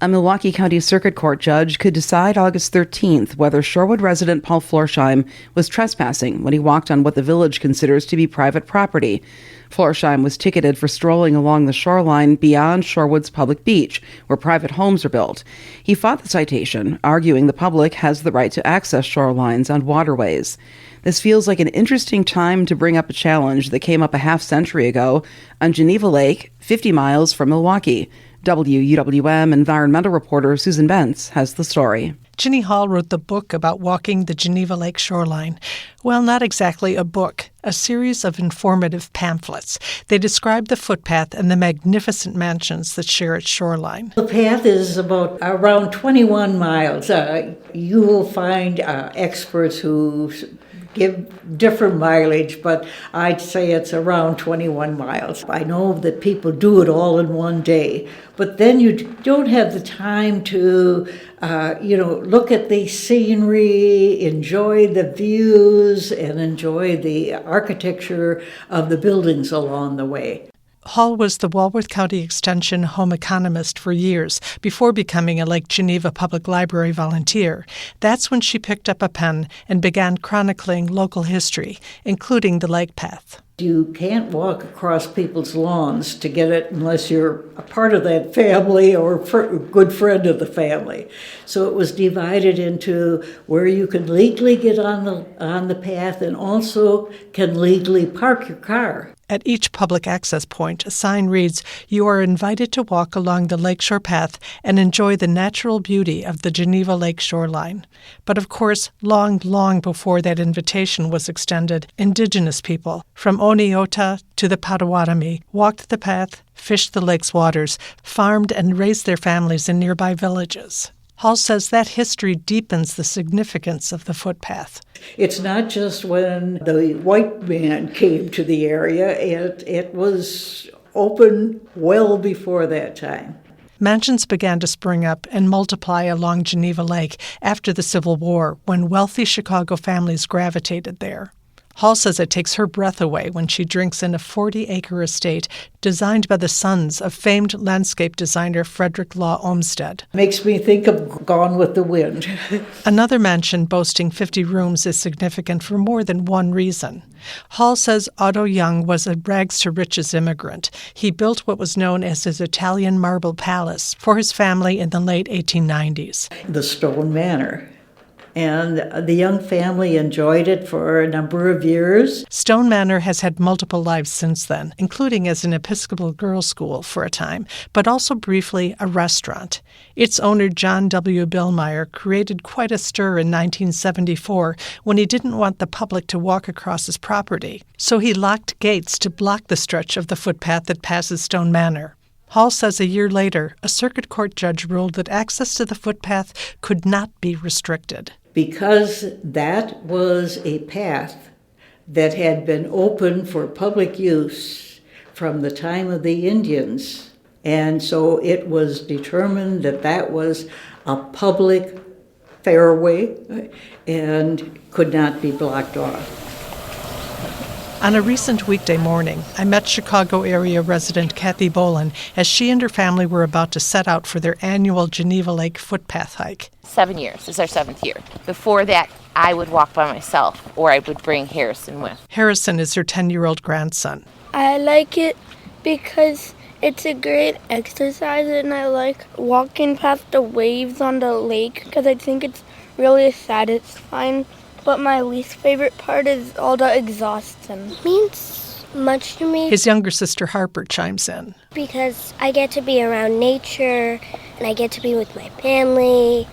A Milwaukee County Circuit Court judge could decide August 13th whether Shorewood resident Paul Florsheim was trespassing when he walked on what the village considers to be private property. Florsheim was ticketed for strolling along the shoreline beyond Shorewood's public beach, where private homes are built. He fought the citation, arguing the public has the right to access shorelines and waterways. This feels like an interesting time to bring up a challenge that came up a half-century ago on Geneva Lake, 50 miles from Milwaukee. WUWM environmental reporter Susan Bentz has the story. Ginny Hall wrote the book about walking the Geneva Lake shoreline. Well, not exactly a book, a series of informative pamphlets. They describe the footpath and the magnificent mansions that share its shoreline. The path is about around 21 miles. You will find experts who give different mileage, but I'd say it's around 21 miles. I know that people do it all in one day, but then you don't have the time to, look at the scenery, enjoy the views, and enjoy the architecture of the buildings along the way. Hall was the Walworth County Extension home economist for years before becoming a Lake Geneva Public Library volunteer. That's when she picked up a pen and began chronicling local history, including the lake path. You can't walk across people's lawns to get it unless you're a part of that family or a good friend of the family. So it was divided into where you can legally get on the path and also can legally park your car. At each public access point, a sign reads, "You are invited to walk along the lakeshore path and enjoy the natural beauty of the Geneva Lake shoreline." But of course, long before that invitation was extended, indigenous people, from Oneota to the Potawatomi, walked the path, fished the lake's waters, farmed and raised their families in nearby villages. Hall says that history deepens the significance of the footpath. It's not just when the white man came to the area, it was open well before that time. Mansions began to spring up and multiply along Geneva Lake after the Civil War, when wealthy Chicago families gravitated there. Hall says it takes her breath away when she drinks in a 40-acre estate designed by the sons of famed landscape designer Frederick Law Olmsted. Makes me think of Gone with the Wind. Another mansion boasting 50 rooms is significant for more than one reason. Hall says Otto Young was a rags-to-riches immigrant. He built what was known as his Italian marble palace for his family in the late 1890s. The Stone Manor. And the Young family enjoyed it for a number of years. Stone Manor has had multiple lives since then, including as an Episcopal girls' school for a time, but also briefly a restaurant. Its owner, John W. Billmeyer, created quite a stir in 1974 when he didn't want the public to walk across his property. So he locked gates to block the stretch of the footpath that passes Stone Manor. Hall says a year later, a circuit court judge ruled that access to the footpath could not be restricted. Because that was a path that had been open for public use from the time of the Indians. And so it was determined that that was a public fairway and could not be blocked off. On a recent weekday morning, I met Chicago area resident Kathy Bolin as she and her family were about to set out for their annual Geneva Lake footpath hike. 7 years. This is our 7th year. Before that, I would walk by myself, or I would bring Harrison with. Harrison is her 10-year-old grandson. I like it because it's a great exercise, and I like walking past the waves on the lake because I think it's really satisfying. But my least favorite part is all the exhaustion. It means much to me. His younger sister Harper chimes in. Because I get to be around nature, and I get to be with my family,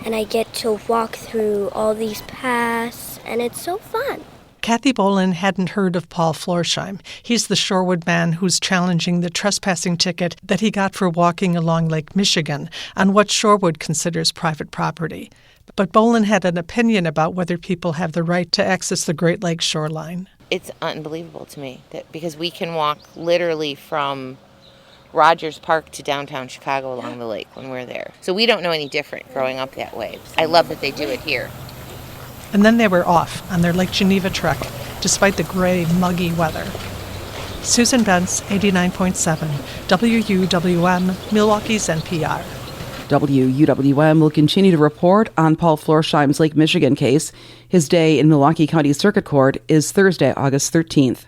and I get to walk through all these paths, and it's so fun. Kathy Bolin hadn't heard of Paul Florsheim. He's the Shorewood man who's challenging the trespassing ticket that he got for walking along Lake Michigan on what Shorewood considers private property. But Bolin had an opinion about whether people have the right to access the Great Lakes shoreline. It's unbelievable to me that because we can walk literally from Rogers Park to downtown Chicago along the lake when we're there. So we don't know any different growing up that way. I love that they do it here. And then they were off on their Lake Geneva trek, despite the gray, muggy weather. Susan Bentz, 89.7, WUWM, Milwaukee's NPR. WUWM will continue to report on Paul Florsheim's Lake Michigan case. His day in Milwaukee County Circuit Court is Thursday, August 13th.